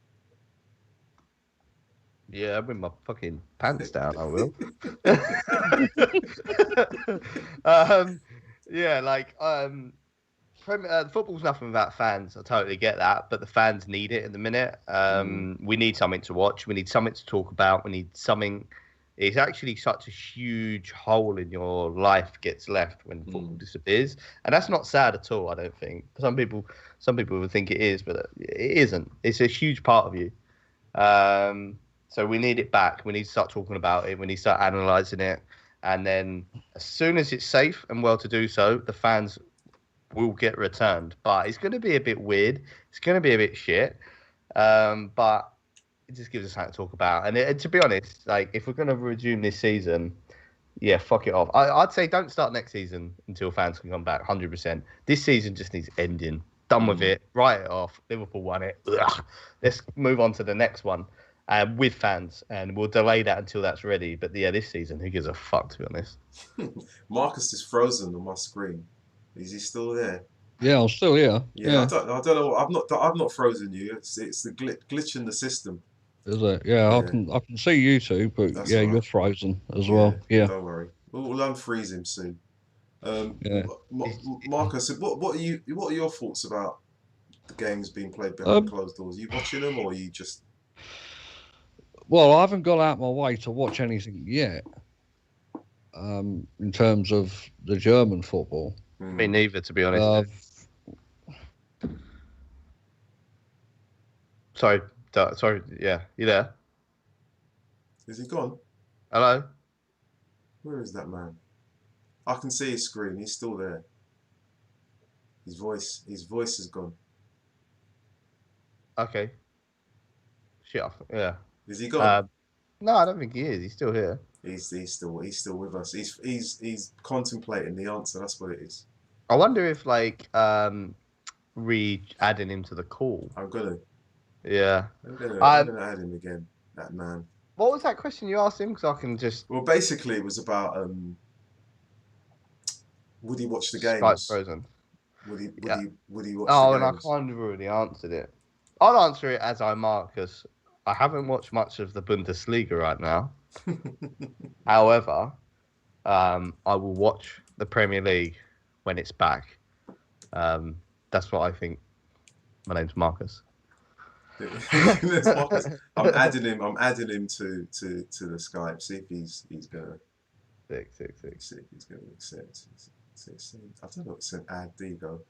Yeah, I bring my fucking pants down. I will. Yeah, like football's nothing without fans. I totally get that, but the fans need it in the minute. We need something to watch. We need something to talk about. We need something. It's actually such a huge hole in your life gets left when football disappears, and that's not sad at all. I don't think some people would think it is, but it isn't. It's a huge part of you. So we need it back. We need to start talking about it. We need to start analysing it, and then as soon as it's safe and well to do so, the fans will get returned. But it's going to be a bit weird. It's going to be a bit shit. But it just gives us something to talk about. And to be honest, like if we're going to resume this season, yeah, fuck it off. I'd say don't start next season until fans can come back. 100%. This season just needs ending. Done with it. Write it off. Liverpool won it. Ugh. Let's move on to the next one with fans, and we'll delay that until that's ready. But yeah, this season, who gives a fuck? To be honest. Marcus is frozen on my screen. Is he still there? Yeah, I'm still here. Yeah. I don't know. I've not frozen you. It's the glitch in the system. Is it? Yeah, I can see you two, but That's yeah, right. you're frozen as well. Yeah. Don't worry. We'll unfreeze him soon. Yeah. Marcus, what are your thoughts about the games being played behind closed doors? Are you watching them, or are you just? Well, I haven't gone out my way to watch anything yet. In terms of the German football. Me neither, to be honest. Sorry. Yeah, you there? Is he gone? Hello? Where is that man? I can see his screen. He's still there. His voice is gone. Okay. Shit off. Yeah. Is he gone? No, I don't think he is. He's still here. He's still with us. He's contemplating the answer. That's what it is. I wonder if adding him to the call. I'm gonna. Yeah. I'm gonna add him again. That man. What was that question you asked him? Because I can just. Well, basically, it was about would he watch the games? Skype's frozen. Would he watch the games? And I kind of already answered it. I'll answer it as I mark, because I haven't watched much of the Bundesliga right now. However, I will watch the Premier League when it's back. That's what I think. My name's Marcus. Marcus. I'm adding him to the Skype. See if he's gonna. See if he's gonna accept. I don't know. It's an add Digo.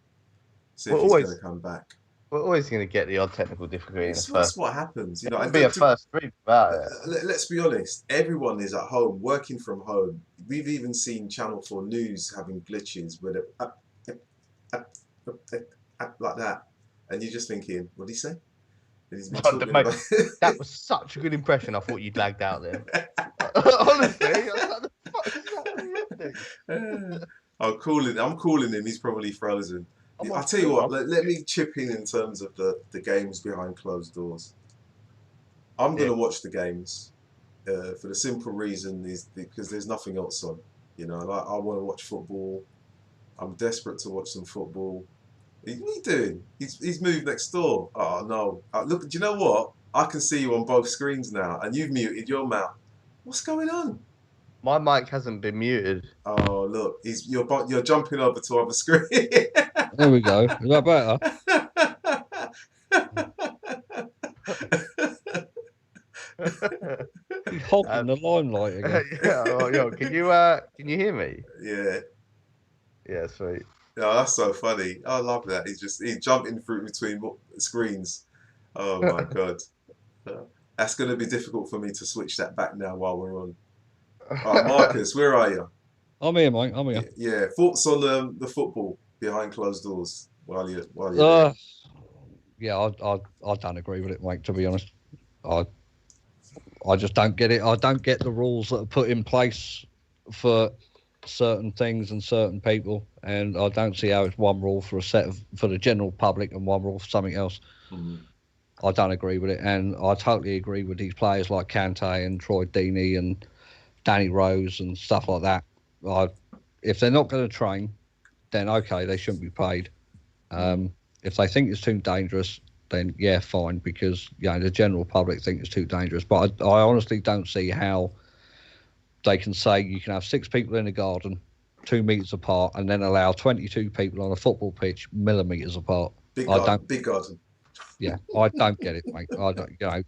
See if he's gonna come back. We're always going to get the odd technical difficulty in the first. That's what happens, you know. It'll be a first stream about it. Let's be honest. Everyone is at home, working from home. We've even seen Channel 4 News having glitches where they're like that, and you're just thinking, what did he say? And he's been talking about... That was such a good impression. I thought you lagged out there. Honestly, I was like, the fuck is that? I'm calling him. He's probably frozen. I'll tell you what, let me chip in terms of the games behind closed doors. I'm going to watch the games for the simple reason is because there's nothing else on. You know, I want to watch football. I'm desperate to watch some football. What are you doing? He's moved next door. Oh, no. Look, do you know what? I can see you on both screens now, and you've muted your mouth. What's going on? My mic hasn't been muted. Oh, look, you're jumping over to other screen. There we go. Is that better? He's hogging the limelight again. Can you hear me? Yeah. Yeah, sweet. Yeah, that's so funny. I love that. He's jumping through between screens. Oh my god. That's going to be difficult for me to switch that back now while we're on. All right, Marcus, where are you? I'm here, mate. I'm here. Yeah. Thoughts on the football behind closed doors while you're there? Yeah, I don't agree with it, mate. To be honest, I just don't get it. I don't get the rules that are put in place for certain things and certain people, and I don't see how it's one rule for for the general public and one rule for something else. Mm-hmm. I don't agree with it, and I totally agree with these players like Kante and Troy Deeney and Danny Rose and stuff like that. If they're not going to train, then okay, they shouldn't be paid. If they think it's too dangerous, then yeah, fine, because the general public think it's too dangerous. But I honestly don't see how they can say you can have 6 people in a garden 2 meters apart and then allow 22 people on a football pitch millimeters apart. Big garden. Yeah, I don't get it, mate. I don't,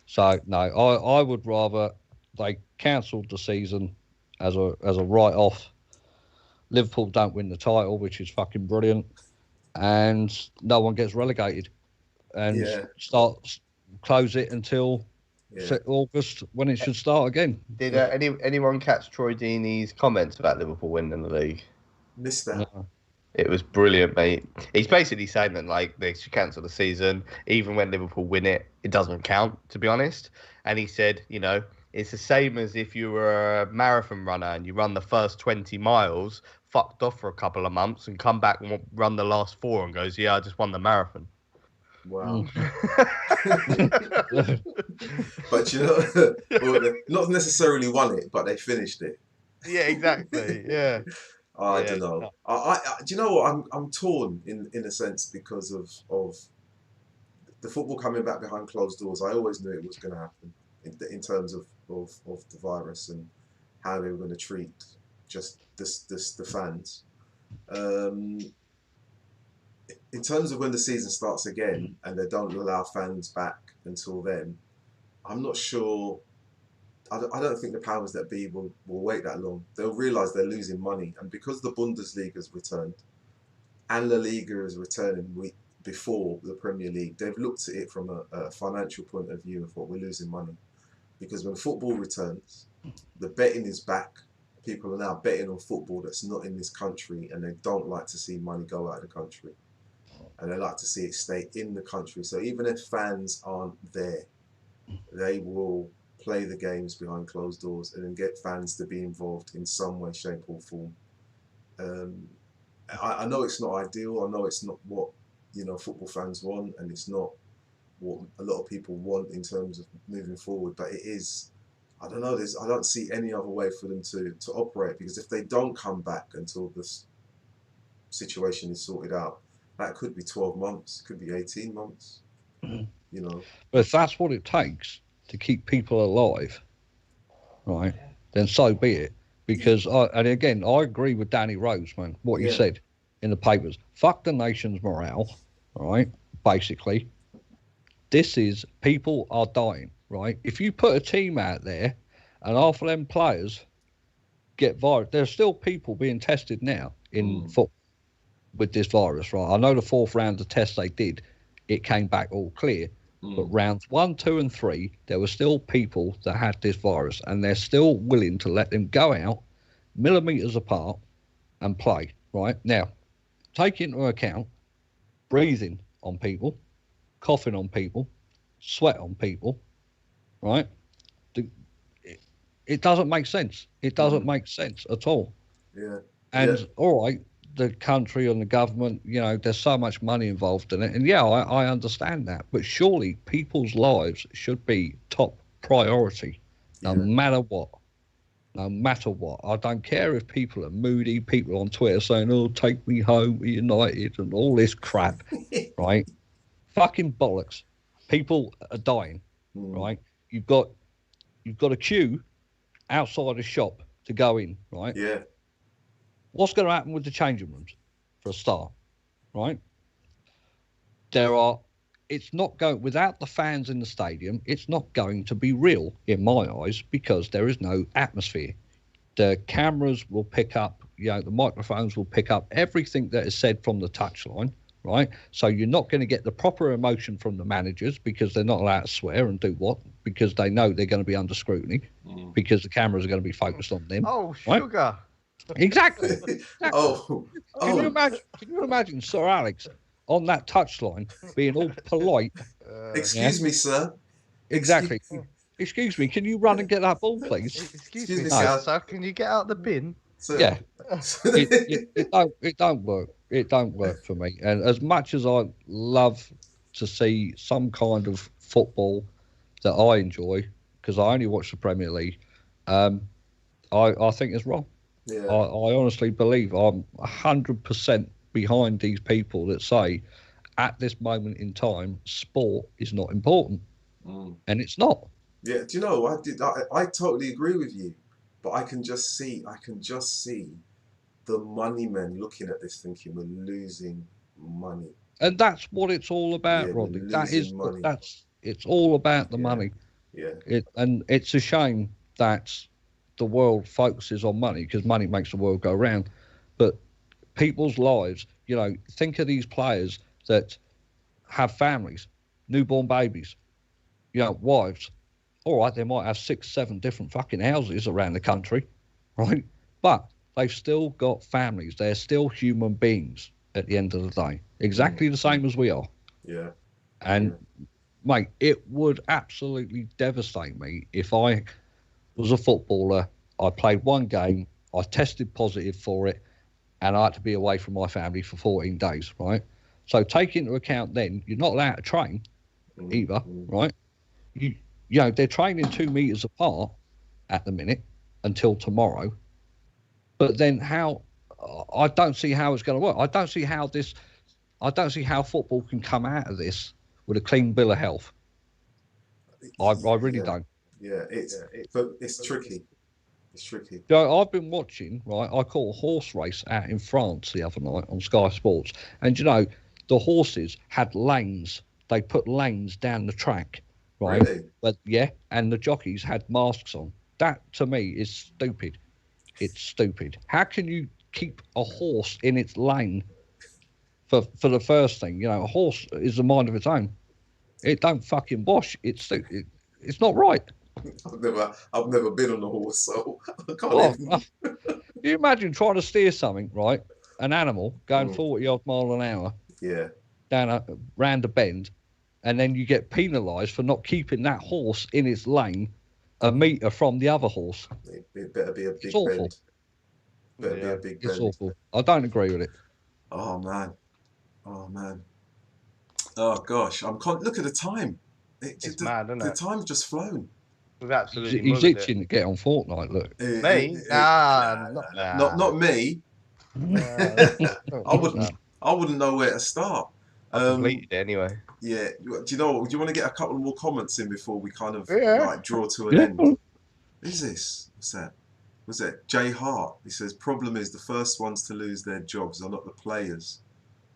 So no, I would rather they cancelled the season as a write-off. Liverpool don't win the title, which is fucking brilliant, and no one gets relegated, and close it until August when it should start again. Did anyone catch Troy Deeney's comments about Liverpool winning the league? Missed that. No. It was brilliant, mate. He's basically saying that like they should cancel the season, even when Liverpool win it, it doesn't count, to be honest. And he said, it's the same as if you were a marathon runner and you run the first 20 miles, fucked off for a couple of months, and come back and run the last 4 and goes, yeah, I just won the marathon. Wow. But well, not necessarily won it, but they finished it. Yeah, exactly. Yeah. I don't know. I do you know what? I'm torn in a sense because of the football coming back behind closed doors. I always knew it was going to happen in terms of the virus and how they were going to treat just the fans. In terms of when the season starts again and they don't allow fans back until then, I'm not sure. I don't think the powers that be will wait that long. They'll realise they're losing money. And because the Bundesliga's returned and La Liga is returning before the Premier League, they've looked at it from a financial point of view of what we're losing money. Because when football returns, the betting is back. People are now betting on football that's not in this country, and they don't like to see money go out of the country. And they like to see it stay in the country. So even if fans aren't there, they will play the games behind closed doors and then get fans to be involved in some way, shape or form. I know it's not ideal. I know it's not what football fans want, and it's not what a lot of people want in terms of moving forward. But it is. I don't know. I don't see any other way for them to operate, because if they don't come back until this situation is sorted out, that could be 12 months, could be 18 months. But if that's what it takes to keep people alive, right, then so be it. Because, and again, I agree with Danny Rose, man, what he said in the papers. Fuck the nation's morale, right, basically. People are dying, right? If you put a team out there and half of them players get virus, there's still people being tested now in football with this virus, right? I know the 4th round of tests they did, it came back all clear. But rounds 1, 2, and 3, there were still people that had this virus, and they're still willing to let them go out millimeters apart and play, right? Now, take into account breathing on people, coughing on people, sweat on people, right? It doesn't make sense. It doesn't make sense at all. Yeah. And all right, the country and the government, there's so much money involved in it. And I understand that. But surely people's lives should be top priority, no matter what. No matter what. I don't care if people are moody, people on Twitter saying, oh, take me home, we're United, and all this crap, right? Fucking bollocks. People are dying, right? You've got a queue outside a shop to go in, right? Yeah. What's going to happen with the changing rooms, for a start, right? It's not going, without the fans in the stadium, it's not going to be real in my eyes, because there is no atmosphere. The cameras will pick up, the microphones will pick up everything that is said from the touchline, right? So you're not going to get the proper emotion from the managers, because they're not allowed to swear and do what? Because they know they're going to be under scrutiny, because the cameras are going to be focused on them. Oh, sugar. Right? Exactly. Oh. Can you imagine Sir Alex on that touchline being all polite? Excuse me, sir. Exactly. Excuse me, can you run and get that ball, please? Excuse me, sir. Can you get out the bin? Sir. Yeah. It don't work. It don't work for me. And as much as I love to see some kind of football that I enjoy, because I only watch the Premier League, I think it's wrong. Yeah. I honestly believe I'm 100% behind these people that say at this moment in time, sport is not important. And it's not. Yeah, do you know, I totally agree with you, but I can just see the money men looking at this thinking we're losing money. And that's what it's all Yeah, about, we're Rodney. losing money. It's all about the Yeah, money. yeah. And it's a shame that the world focuses on money because money makes the world go round. But people's lives, think of these players that have families, newborn babies, wives. All right, they might have 6, 7 different fucking houses around the country, right? But they've still got families. They're still human beings at the end of the day, exactly the same as we are. Yeah. And, mate, it would absolutely devastate me if I was a footballer, I played one game, I tested positive for it, and I had to be away from my family for 14 days, right? So take into account then, you're not allowed to train either, right? They're training 2 meters apart at the minute until tomorrow. But then I don't see how it's going to work. I don't see how football can come out of this with a clean bill of health. I really don't. Yeah, it's tricky. It's tricky. I've been watching, right? I caught a horse race out in France the other night on Sky Sports. And, the horses had lanes. They put lanes down the track, right? Really? But, yeah, and the jockeys had masks on. That, to me, is stupid. It's stupid. How can you keep a horse in its lane for the first thing? A horse is a mind of its own. It don't fucking wash. It's not right. I've never been on a horse, so I can't even. You imagine trying to steer something, right? An animal going 40 odd mile an hour. Yeah. Round a bend, and then you get penalised for not keeping that horse in its lane a metre from the other horse. It better be a big awful. bend. Better be a big bend. It's awful. I don't agree with it. Oh man. Oh gosh. Look at the time. It's mad, isn't it? The time's just flown. We've absolutely He's itching to get on Fortnite. Look. Me? Not me. I wouldn't know where to start. I completed it anyway. Yeah. Do you want to get a couple more comments in before we kind of draw to an end? Who's this? What's that? Was that Jay Hart? He says, problem is the first ones to lose their jobs are not the players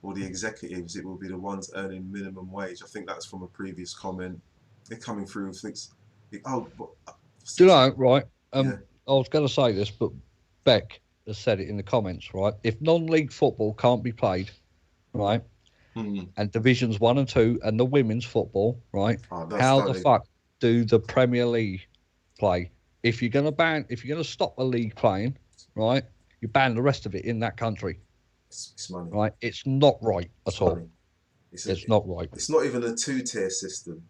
or the executives. It will be the ones earning minimum wage. I think that's from a previous comment. They're coming through with things. Right? I was going to say this, but Beck has said it in the comments, right? If non-league football can't be played, right, and Divisions 1 and 2 and the women's football, right, how the fuck do the Premier League play? If you're going to stop a league playing, right, you ban the rest of it in that country. It's money. Right? It's not right at all. It's not right. It's not even a 2-tier system.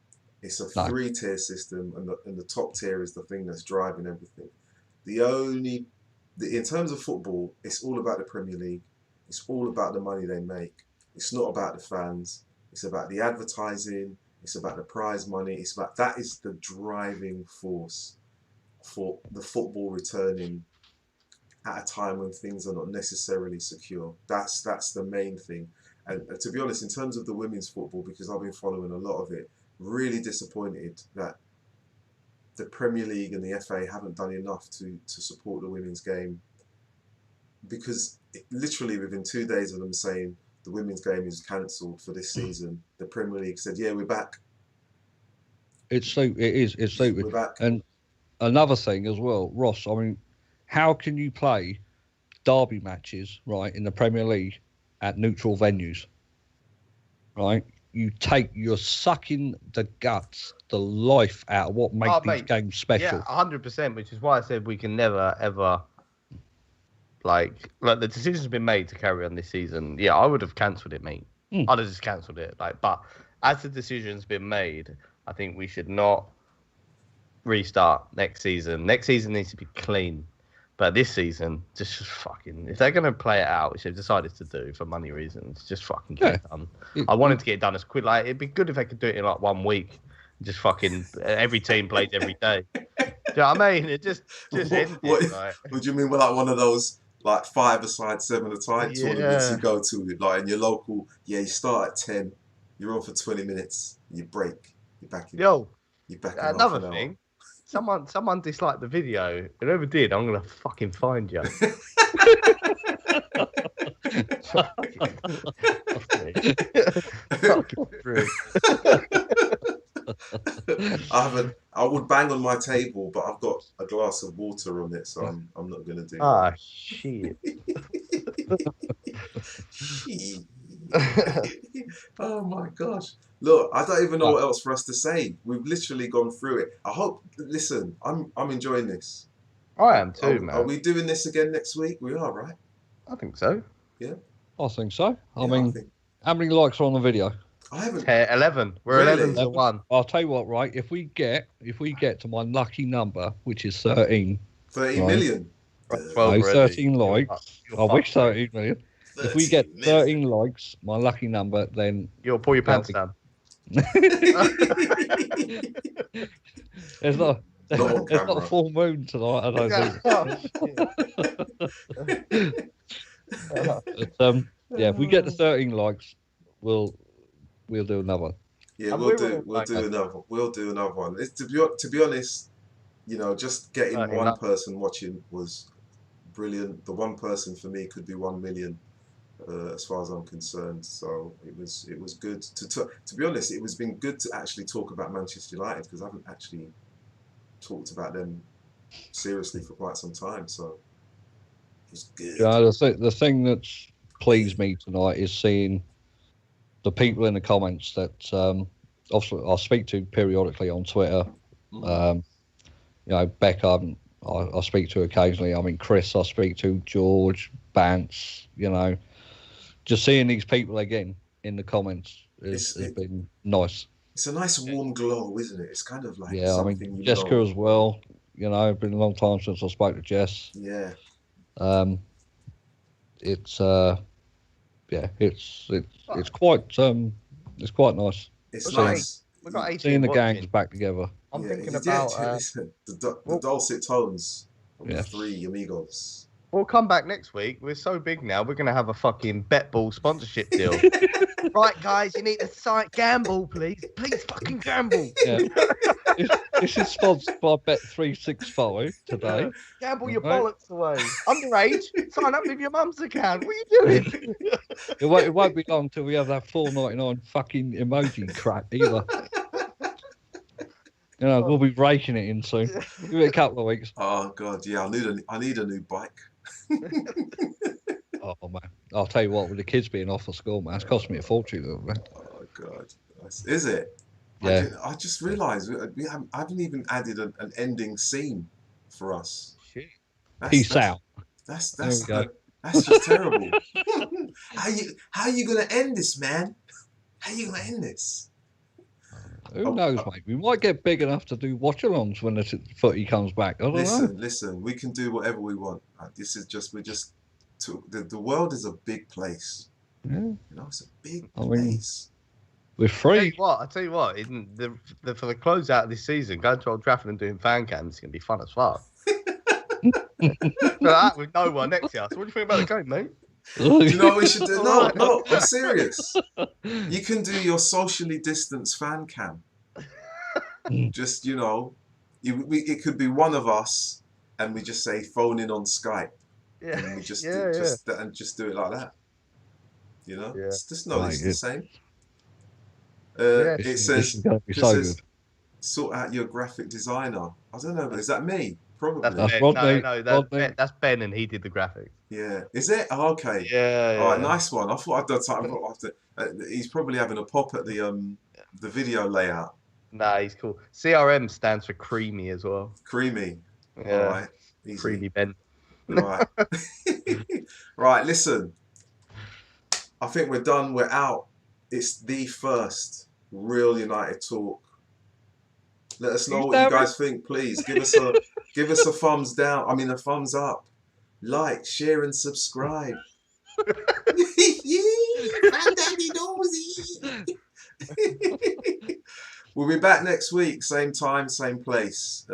It's a 3-tier system, and the top tier is the thing that's driving everything. In terms of football, it's all about the Premier League. It's all about the money they make. It's not about the fans. It's about the advertising. It's about the prize money. That is the driving force for the football returning at a time when things are not necessarily secure. That's the main thing. And to be honest, in terms of the women's football, because I've been following a lot of it, really disappointed that the Premier League and the FA haven't done enough to support the women's game, because literally within 2 days of them saying the women's game is cancelled for this season, the Premier League said, yeah, we're back. It's stupid. We're back. And another thing as well, Ross, I mean, how can you play derby matches, right, in the Premier League at neutral venues, right? You're sucking the guts, the life out of what makes these games special. Yeah, 100%, which is why I said we can never, ever, like the decision's been made to carry on this season. Yeah, I would have cancelled it, mate. I'd have just cancelled it. But as the decision's been made, I think we should not restart next season. Next season needs to be clean. But this season, just fucking, if they're going to play it out, which they've decided to do for money reasons, just fucking get it done. I wanted to get it done as quick. Like, it'd be good if they could do it in like 1 week Just fucking every team plays every day. Do you know what I mean? It just ended. Like, what do you mean with like one of those like 5-a-side, 7-a-side tournaments you go to, like in your local? Yeah, you start at 10, you're on for 20 minutes, you break, you're back in. You're back in another half an thing. Someone disliked the video. Whoever did, I'm gonna fucking find you. I would bang on my table, but I've got a glass of water on it, so I'm not gonna do that. Shit. Shit. Oh my gosh. Look, I don't even know what else for us to say. We've literally gone through it. Listen, I'm enjoying this. I am too, man. Are we doing this again next week? We are, right? I think so. Yeah? I think so. I mean, how many likes are on the video? I haven't. 11. We're really? 11 to 1. I'll tell you what, right? If we get to my lucky number, which is 13. 13 million? 13 likes. I wish 13 million. If we get 13 likes, my lucky number, then you'll pull your pants down. There's not a full moon tonight, I don't think. But, yeah, if we get to 13 likes, we'll do another one. Yeah, we'll do another one. To be honest, you know, just getting one person watching was brilliant. The one person for me could be 1 million. As far as I'm concerned, so it was good to be honest. It was been good to actually talk about Manchester United because I haven't actually talked about them seriously for quite some time. So it was good. Yeah, the thing that's pleased me tonight is seeing the people in the comments that obviously I speak to periodically on Twitter. You know, Becca, I speak to occasionally. I mean, Chris, I speak to George, Bance. You know. Just seeing these people again in the comments has been nice. It's a nice warm glow, isn't it? It's kind of like I mean, Jessica as well. You know, it's been a long time since I spoke to Jess. Yeah. It's quite nice. It's nice. We've got 18 seeing the gangs back together. I'm thinking about the dulcet tones of the three amigos. We'll come back next week. We're so big now. We're going to have a fucking bet ball sponsorship deal. Right, guys, you need to gamble, please. Please fucking gamble. Yeah. This is sponsored by Bet365 today. Gamble your bollocks away. Underage, sign up with your mum's account. What are you doing? It won't be long till we have that $4.99 fucking emoji crap either. You know, we'll be breaking it in soon. Give it a couple of weeks. Oh God, yeah, I need a new bike. Oh man, I'll tell you what, with the kids being off of school, man, it's cost me a fortune. Oh God, is it? Yeah. I just realised I haven't even added an ending scene for us. Shit. Peace out. That's just terrible. How you gonna end this, man? How you gonna end this? Who knows, mate? We might get big enough to do watch-alongs when the footy comes back. I don't know. Listen. We can do whatever we want. The world is a big place. Yeah. You know, it's a big place. We're free. I tell you what. For the closeout of this season, going to Old Trafford and doing fan cams is going to be fun as fuck. That with no one next to us. What do you think about the game, mate? Do you know what we should do? No, I'm serious. You can do your socially distanced fan cam. Just, you know, it could be one of us, and we just say phone in on Skype, and we just do it like that. You know, it's just it's the same. It says sort out your graphic designer. I don't know, but is that me? Probably. That's Rodney. No, that's Ben, and he did the graphics. Yeah, is it? Oh, okay. Yeah. All right, nice one. I thought I'd done something. He's probably having a pop at the video layout. Nah, he's cool. CRM stands for creamy as well. Creamy. Yeah. All right. Easy. Creamy Ben. Right. Right. Listen. I think we're done. We're out. It's the first real United talk. Let us know what you guys think, please. Give us a thumbs down. I mean, a thumbs up. Like, share, and subscribe. We'll be back next week, same time, same place.